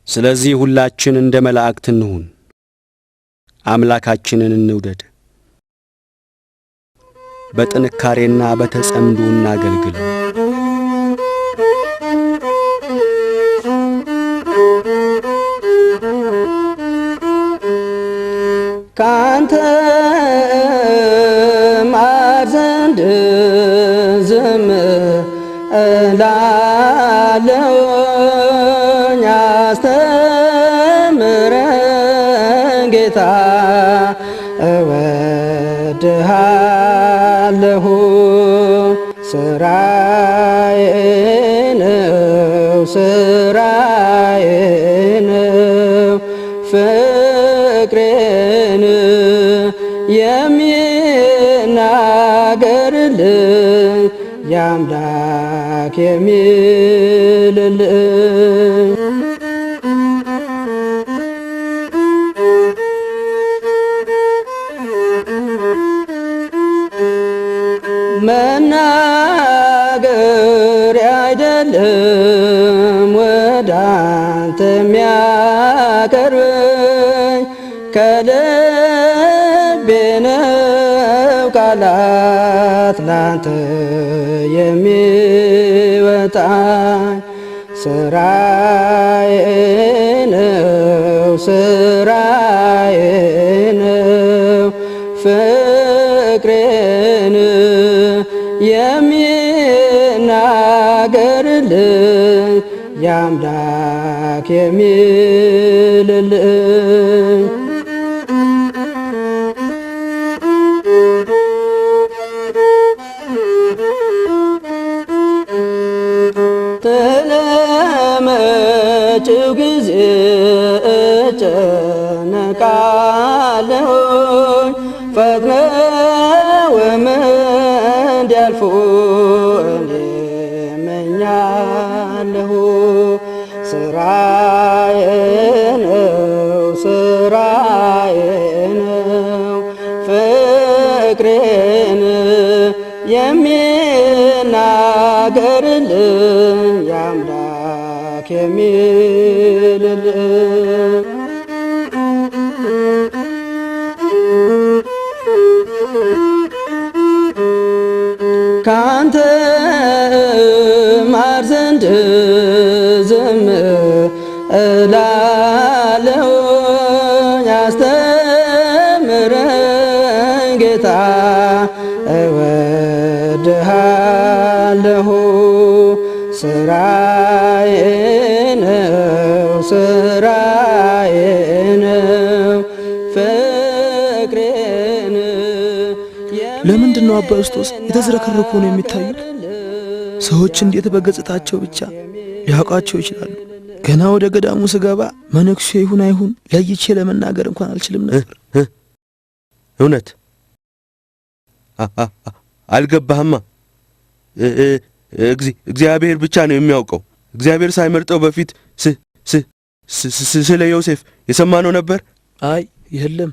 ስለዚህ ሁላችን እንደ መላእክት እንሁን፣ አምላካችንን እንውደድ፣ በጥንካሬና በተጸምዶ እናገልግለው። ካንተ ማር ዘንድ ዝም እላለሁኝ፣ አስተምረኝ ጌታ እወድሃለሁ። ስራዬ ነው ስራዬ ነው ፍቅሬን የሚናገርልኝ የአምላክ የሚልልኝ። መናገር አይደለም ወደ አንተ የሚያቀርበኝ ከልቤ ነው ቃላት ላንተ የሚወጣኝ። ስራዬ ነው ስራዬ ነው ፍቅሬን የሚናገርልኝ የአምላክ የሚልልኝ። ስለመጪው ጊዜ እጨነቃለሁኝ፣ ፈጥነውም እንዲያልፉ እኔ እመኛለሁ። ስራዬ ነው ስራዬ ነው ፍቅሬን የሚናገርልኝ የአምላክ የሚልልኝ። ካንተ ማር ዘንድ ዝም እላለሁኝ፣ አስተምረኝ ጌታ እወድሃለሁ። ስራዬ ነው ስራዬ ነው ፍቅሬን። ለምንድን ነው አባ ዮስጦስ የተዝረከረኩ ነው የሚታዩት? ሰዎች እንዴት በገጽታቸው ብቻ ሊያውቃቸው ይችላሉ? ገና ወደ ገዳሙ ስገባ መነኩሴ ይሁን አይሁን ለይቼ ለመናገር እንኳን አልችልም ነበር። እውነት አልገባህማ። እግዚአብሔር ብቻ ነው የሚያውቀው። እግዚአብሔር ሳይመርጠው በፊት ስለ ዮሴፍ የሰማነው ነበር። አይ የለም።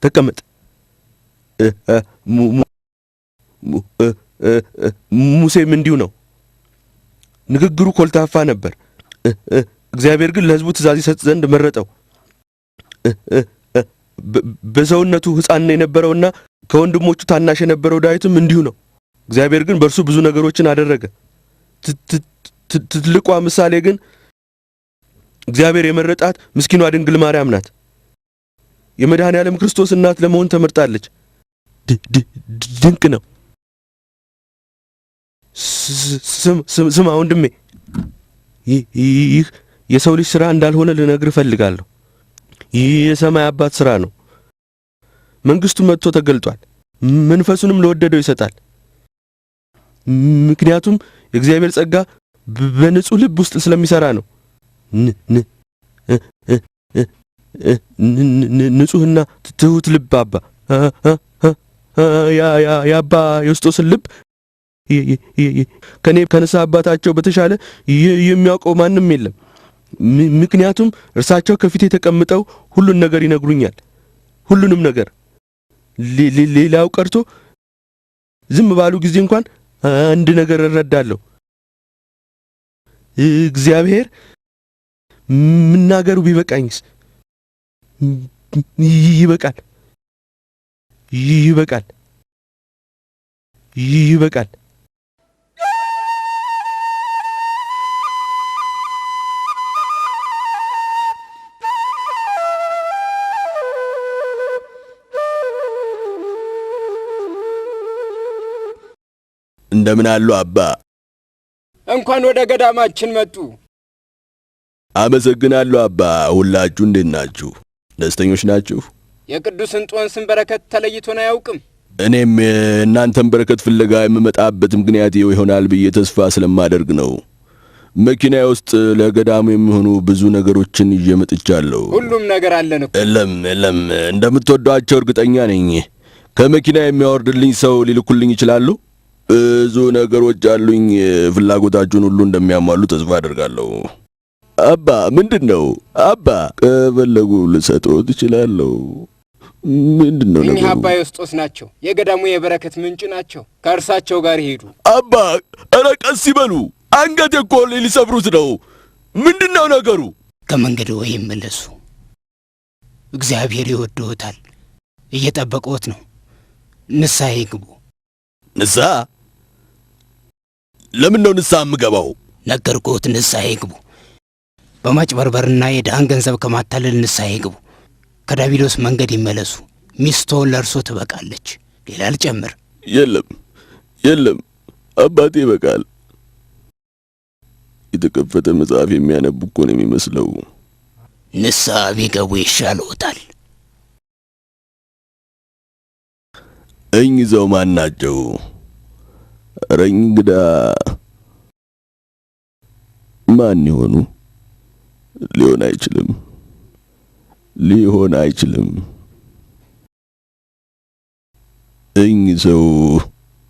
ተቀመጥ። ሙሴም እንዲሁ ነው። ንግግሩ ኮልታፋ ነበር። እግዚአብሔር ግን ለሕዝቡ ትእዛዝ ይሰጥ ዘንድ መረጠው። በሰውነቱ ሕፃን የነበረውና ከወንድሞቹ ታናሽ የነበረው ዳዊትም እንዲሁ ነው። እግዚአብሔር ግን በእርሱ ብዙ ነገሮችን አደረገ። ትልቋ ምሳሌ ግን እግዚአብሔር የመረጣት ምስኪኗ ድንግል ማርያም ናት። የመድኃኔ ዓለም ክርስቶስ እናት ለመሆን ተመርጣለች። ድንቅ ነው። ስማ ወንድሜ፣ ይህ የሰው ልጅ ሥራ እንዳልሆነ ልነግር እፈልጋለሁ። ይህ የሰማይ አባት ሥራ ነው። መንግሥቱ መጥቶ ተገልጧል። መንፈሱንም ለወደደው ይሰጣል። ምክንያቱም የእግዚአብሔር ጸጋ በንጹሕ ልብ ውስጥ ስለሚሠራ ነው። ንጹሕና ትሑት ልብ አባ የአባ ዮስጦስን ልብ ከኔ ከንስሐ አባታቸው በተሻለ የሚያውቀው ማንም የለም። ምክንያቱም እርሳቸው ከፊቴ ተቀምጠው ሁሉን ነገር ይነግሩኛል። ሁሉንም ነገር ሌላው ቀርቶ ዝም ባሉ ጊዜ እንኳን አንድ ነገር እረዳለሁ። እግዚአብሔር መናገሩ ቢበቃኝስ? ይበቃል ይበቃል ይበቃል። እንደምን አሉ አባ? እንኳን ወደ ገዳማችን መጡ። አመሰግናለሁ አባ። ሁላችሁ እንዴት ናችሁ? ደስተኞች ናችሁ? የቅዱስ እንጦንስን በረከት ተለይቶን አያውቅም። እኔም እናንተን በረከት ፍለጋ የምመጣበት ምክንያት ይሆናል ብዬ ተስፋ ስለማደርግ ነው። መኪናዬ ውስጥ ለገዳሙ የሚሆኑ ብዙ ነገሮችን ይዤ መጥቻለሁ። ሁሉም ነገር አለን እኮ። የለም እንደምትወዷቸው እርግጠኛ ነኝ። ከመኪና የሚያወርድልኝ ሰው ሊልኩልኝ ይችላሉ? ብዙ ነገሮች አሉኝ። ፍላጎታችሁን ሁሉ እንደሚያሟሉ ተስፋ አደርጋለሁ። አባ ምንድነው? አባ ከፈለጉ ልሰጥዎት እችላለሁ። ምንድነው ነገሩ? እኚህ አባ ዮስጦስ ናቸው። የገዳሙ የበረከት ምንጭ ናቸው። ከእርሳቸው ጋር ይሄዱ። አባ ኧረ ቀስ ይበሉ። አንገቴ እኮ ሊሰብሩት ነው። ምንድነው ነገሩ? ከመንገድ ወይ ይመለሱ። እግዚአብሔር ይወድዎታል፣ እየጠበቀዎት ነው። ንስሐ ይግቡ። ንስሐ? ለምን ነው ንስሐ የምገባው? ነገርኩት፣ ንስሐ ይግቡ። በማጭበርበርና የድሃን ገንዘብ ከማታለል ንስሐ ይግቡ። ከዳቢሎስ መንገድ ይመለሱ። ሚስቶ ለእርሶ ትበቃለች። ሌላ ልጨምር? የለም አባቴ ይበቃል። የተከፈተ መጽሐፍ የሚያነብ እኮ ነው የሚመስለው። ንስሐ ቢገቡ ይሻልዎታል። እኚህ ሰው ማን ናቸው? ኧረ እንግዳ ማን ይሆኑ? ሊሆን አይችልም። እኚህ ሰው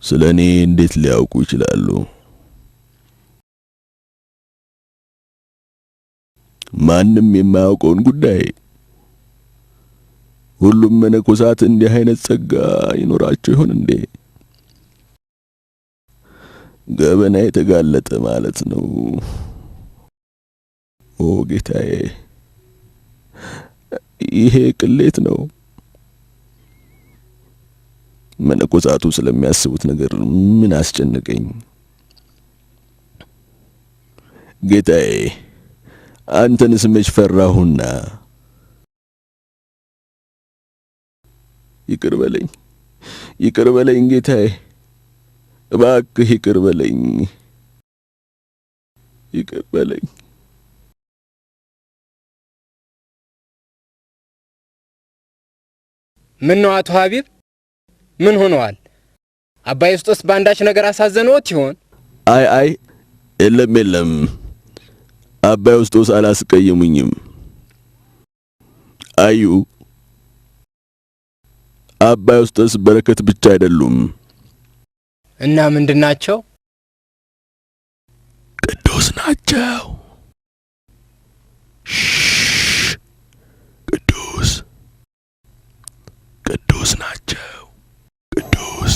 ስለ እኔ እንዴት ሊያውቁ ይችላሉ? ማንም የማያውቀውን ጉዳይ። ሁሉም መነኮሳት እንዲህ አይነት ጸጋ ይኖራቸው ይሆን እንዴ? ገበና የተጋለጠ ማለት ነው። ኦ ጌታዬ፣ ይሄ ቅሌት ነው። መነኮሳቱ ስለሚያስቡት ነገር ምን አስጨነቀኝ? ጌታዬ፣ አንተንስ መች ፈራሁና? ይቅር በለኝ ጌታዬ፣ እባክህ ይቅር በለኝ። ምን ነው አቶ ሀቢብ? ምን ሆነዋል? አባ ዮስጦስ በአንዳች ነገር አሳዘነዎት ይሆን? አይ የለም። አባ ዮስጦስ አላስቀየሙኝም። አዩ፣ አባ ዮስጦስ በረከት ብቻ አይደሉም። እና ምንድናቸው? ቅዱስ ናቸው። ቅዱስ ናቸው። ቅዱስ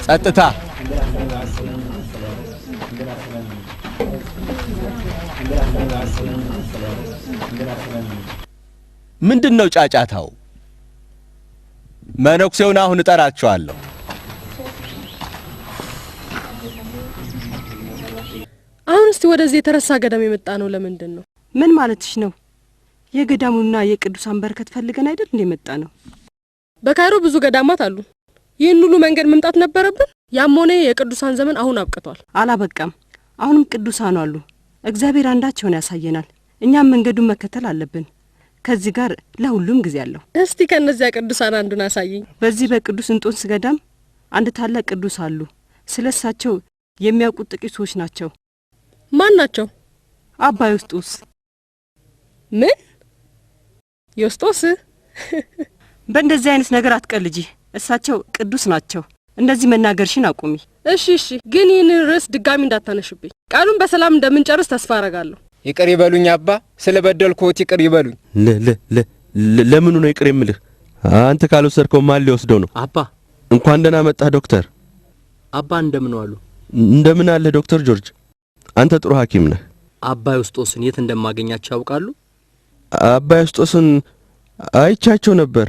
ጸጥታ! ምንድነው ጫጫታው? መነኩሴውን አሁን እጠራቸዋለሁ። አሁን እስቲ ወደዚህ የተረሳ ገዳም የመጣ ነው ለምንድን ነው? ምን ማለትሽ ነው? የገዳሙና የቅዱሳን በረከት ፈልገን አይደል እንደ መጣ ነው? በካይሮ ብዙ ገዳማት አሉ። ይህን ሁሉ መንገድ መምጣት ነበረብን? ያም ሆነ የቅዱሳን ዘመን አሁን አብቅቷል። አላበቃም። አሁንም ቅዱሳን አሉ። እግዚአብሔር አንዳቸውን ያሳየናል። እኛም መንገዱን መከተል አለብን። ከዚህ ጋር ለሁሉም ጊዜ አለው። እስቲ ከነዚያ ቅዱሳን አንዱን አሳየኝ። በዚህ በቅዱስ እንጦንስ ገዳም አንድ ታላቅ ቅዱስ አሉ። ስለሳቸው የሚያውቁት ጥቂት ሰዎች ናቸው። ማን ናቸው? አባ ዮስጦስ። ምን? ዮስጦስ? በእንደዚህ አይነት ነገር አትቀልጂ። እሳቸው ቅዱስ ናቸው። እንደዚህ መናገርሽን አቁሚ። እሺ፣ ግን ይህን ርዕስ ድጋሚ እንዳታነሽብኝ። ቃሉን በሰላም እንደምንጨርስ ተስፋ አረጋለሁ። ይቅር ይበሉኝ አባ፣ ስለ በደልኩት ይቅር ይበሉኝ። ለምኑ ነው ይቅር የምልህ? አንተ ካልወሰድከው ማን ሊወስደው ነው? አባ እንኳን ደህና መጣህ ዶክተር። አባ እንደምን ዋሉ? እንደምን አለ ዶክተር ጆርጅ? አንተ ጥሩ ሐኪም ነህ። አባ ዮስጦስን የት እንደማገኛቸው ያውቃሉ? አባ ዮስጦስን አይቻቸው ነበር።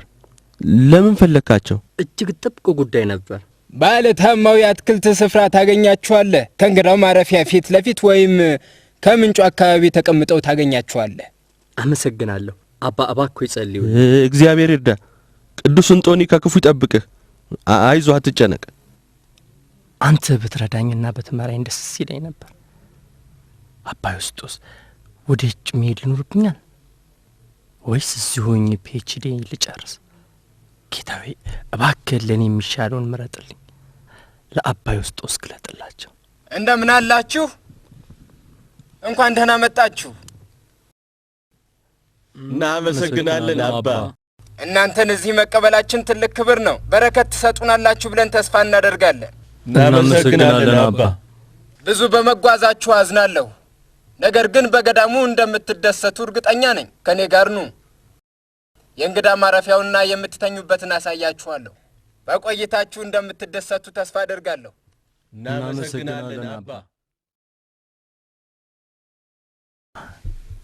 ለምን ፈለካቸው? እጅግ ጥብቅ ጉዳይ ነበር። ባለታማው የአትክልት ስፍራ ታገኛቸዋለህ። ከእንግዳው ማረፊያ ፊት ለፊት ወይም ከምንጩ አካባቢ ተቀምጠው ታገኛቸዋለህ። አመሰግናለሁ አባ። እባክዎ ይጸልዩ። እግዚአብሔር ይርዳ። ቅዱስ እንጦኒ ከክፉ ይጠብቅህ። አይዞህ፣ አትጨነቅ። አንተ ብትረዳኝና ብትመራኝ ደስ ይለኝ ነበር። አባ ዮስጦስ ወደ ውጭ መሄድ ይኖርብኛል ወይስ እዚሁ ሆኜ ፒኤችዲ ልጨርስ? ጌታዬ እባክህ ለኔ የሚሻለውን ምረጥልኝ። ለአባ ዮስጦስ ግለጥላቸው። እንደምን አላችሁ? እንኳን ደህና መጣችሁ። እናመሰግናለን አባ። እናንተን እዚህ መቀበላችን ትልቅ ክብር ነው። በረከት ትሰጡናላችሁ ብለን ተስፋ እናደርጋለን። እናመሰግናለን አባ። ብዙ በመጓዛችሁ አዝናለሁ። ነገር ግን በገዳሙ እንደምትደሰቱ እርግጠኛ ነኝ። ከኔ ጋር ኑ። የእንግዳ ማረፊያውና የምትተኙበትን አሳያችኋለሁ። በቆይታችሁ እንደምትደሰቱ ተስፋ አደርጋለሁ። እናመሰግናለን አባ።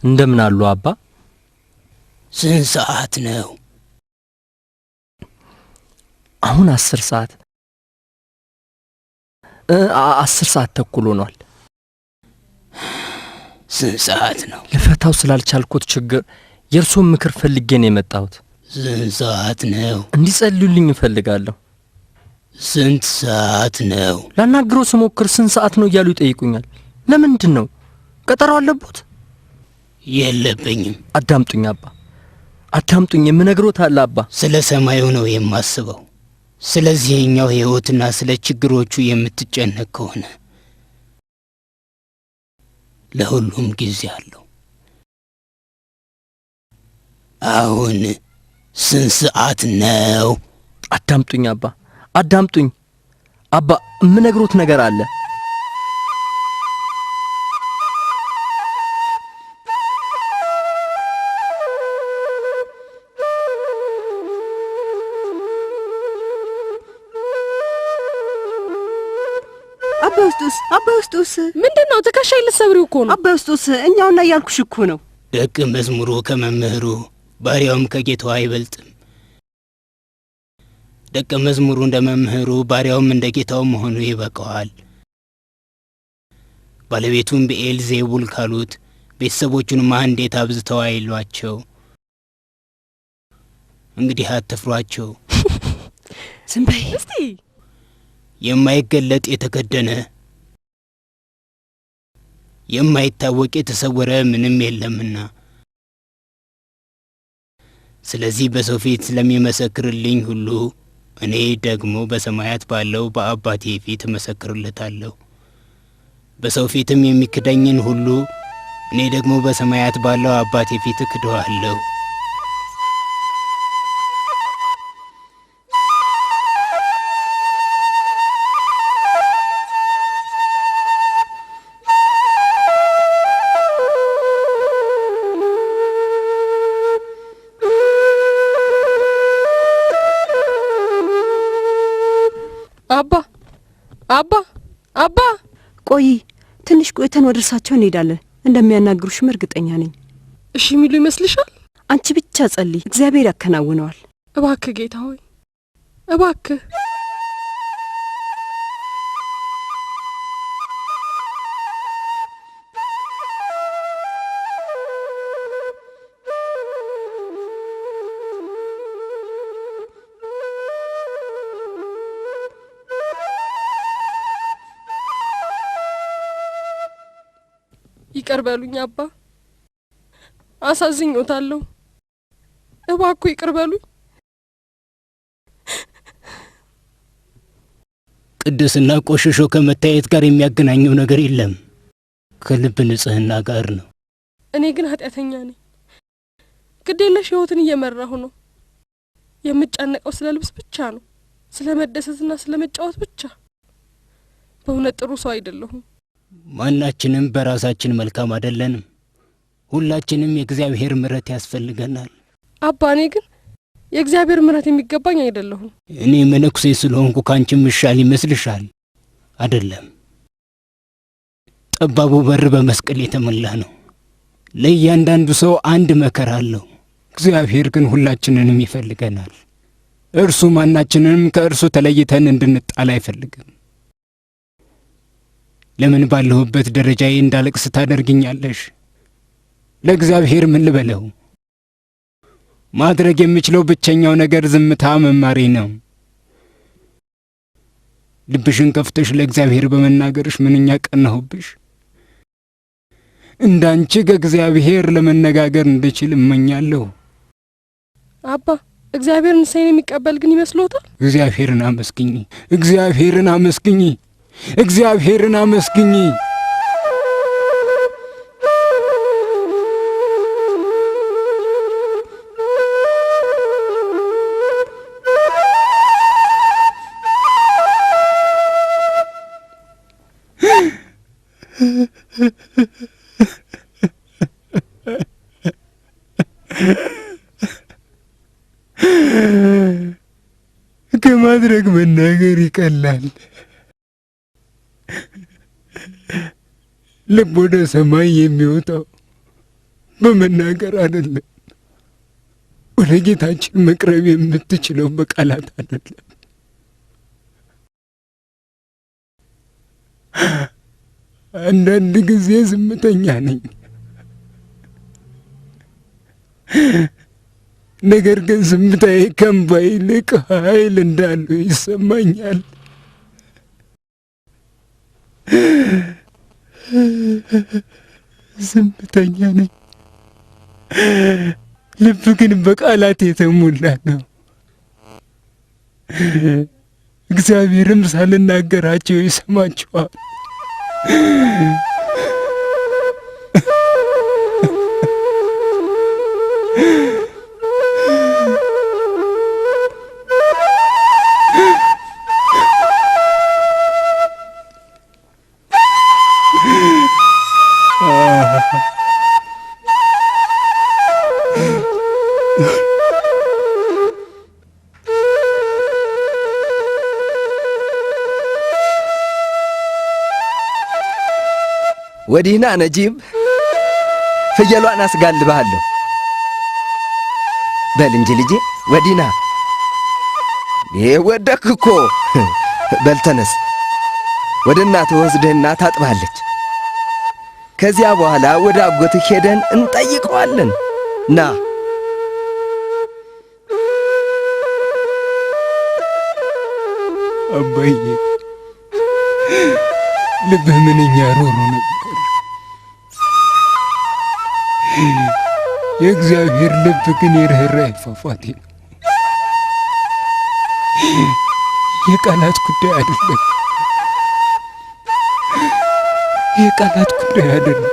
እንደምን አሉ አባ? ስንት ሰዓት ነው? አሁን 10 ሰዓት 10 ሰዓት ተኩል ሆኗል። ስንት ሰዓት ነው? ልፈታው ስላልቻልኩት ችግር የእርሶን ምክር ፈልጌ ነው የመጣሁት። ስንት ሰዓት ነው? እንዲጸልዩልኝ እፈልጋለሁ። ስንት ሰዓት ነው? ላናግረው ስሞክር ስንት ሰዓት ነው እያሉ ይጠይቁኛል። ለምንድን ነው? ቀጠሮ አለቦት? የለብኝም። አዳምጡኝ አባ፣ አዳምጡኝ። የምነግሮት አለ አባ። ስለ ሰማዩ ነው የማስበው። ስለዚህኛው ሕይወትና ስለ ችግሮቹ የምትጨነቅ ከሆነ ለሁሉም ጊዜ አለው። አሁን ስንት ሰዓት ነው? አዳምጡኝ አባ፣ አዳምጡኝ አባ። የምነግሮት ነገር አለ። አባ ዮስጦስ ምንድነው? ትከሻይ ልትሰብሪው እኮ ነው። አባ ዮስጦስ እኛውና እያልኩሽ እኮ ነው። ደቀ መዝሙሩ ከመምህሩ ባሪያውም ከጌታው አይበልጥም። ደቀ መዝሙሩ እንደ መምህሩ ባሪያውም እንደ ጌታው መሆኑ ይበቃዋል። ባለቤቱን ብዔልዜቡል ካሉት ቤተሰቦቹንማ እንዴት አብዝተው አይሏቸው። እንግዲህ አትፍሯቸው። ዝም በይ እስቲ። የማይገለጥ የተከደነ የማይታወቅ የተሰወረ ምንም የለምና፣ ስለዚህ በሰው ፊት ስለሚመሰክርልኝ ሁሉ እኔ ደግሞ በሰማያት ባለው በአባቴ ፊት እመሰክርለታለሁ። በሰው ፊትም የሚክደኝን ሁሉ እኔ ደግሞ በሰማያት ባለው አባቴ ፊት እክደዋለሁ። አባ አባ ቆይ ትንሽ ቆይተን ወደ እርሳቸው እንሄዳለን። እንደሚያናግሩሽም እርግጠኛ ነኝ። እሺ የሚሉ ይመስልሻል? አንቺ ብቻ ጸልይ፣ እግዚአብሔር ያከናውነዋል። እባክህ ጌታ ሆይ እባክህ። ይቅር በሉኝ አባ፣ አሳዝኞታለሁ። እባክዎ ይቅር በሉኝ። ቅድስና ቆሽሾ ከመታየት ጋር የሚያገናኘው ነገር የለም፣ ከልብ ንጽህና ጋር ነው። እኔ ግን ኃጢአተኛ ነኝ። ግዴለሽ ሕይወትን እየመራሁ ነው። የምጨነቀው ስለ ልብስ ብቻ ነው፣ ስለ መደሰትና ስለ መጫወት ብቻ። በእውነት ጥሩ ሰው አይደለሁም። ማናችንም በራሳችን መልካም አይደለንም። ሁላችንም የእግዚአብሔር ምሕረት ያስፈልገናል። አባ እኔ ግን የእግዚአብሔር ምሕረት የሚገባኝ አይደለሁም። እኔ መነኩሴ ስለሆንኩ ካንቺ ምሻል ይመስልሻል? አይደለም። ጠባቡ በር በመስቀል የተሞላ ነው። ለእያንዳንዱ ሰው አንድ መከራ አለው። እግዚአብሔር ግን ሁላችንንም ይፈልገናል። እርሱ ማናችንንም ከእርሱ ተለይተን እንድንጣል አይፈልግም። ለምን ባለሁበት ደረጃዬ እንዳለቅስ ታደርግኛለሽ? ለእግዚአብሔር ምን ልበለው? ማድረግ የምችለው ብቸኛው ነገር ዝምታ መማሬ ነው። ልብሽን ከፍተሽ ለእግዚአብሔር በመናገርሽ ምንኛ ቀናሁብሽ። እንዳንቺ ከእግዚአብሔር ለመነጋገር እንድችል እመኛለሁ። አባ እግዚአብሔር ንስሐዬን የሚቀበል ግን ይመስሎታል? እግዚአብሔርን አመስግኚ፣ እግዚአብሔርን አመስግኚ፣ እግዚአብሔርን አመስግኚ። ከማድረግ መናገር ይቀላል። ልብ ወደ ሰማይ የሚወጣው በመናገር አይደለም። ወደ ጌታችን መቅረብ የምትችለው በቃላት አይደለም። አንዳንድ ጊዜ ዝምተኛ ነኝ፣ ነገር ግን ዝምታዬ ከእንባ ይልቅ ኃይል እንዳለው ይሰማኛል። ዝምተኛ ነኝ፣ ልብ ግን በቃላት የተሞላ ነው። እግዚአብሔርም ሳልናገራቸው ይሰማቸዋል። ወዲህና ነጂብ፣ ፍየሏን አስጋልብሃለሁ። በል እንጂ ልጄ ወዲህና። ወደክ እኮ። በል ተነስ፣ ወደ እናትህ ወስደህና ታጥባለች። ከዚያ በኋላ ወደ አጎትህ ሄደን እንጠይቀዋለን። ና አባዬ፣ ልብህ ምንኛ ሩሩ ነበር። የእግዚአብሔር ልብ ግን የርኅራኄ ፏፏቴ ነው። የቃላት ጉዳይ አይደለም፣ የቃላት ጉዳይ አይደለም።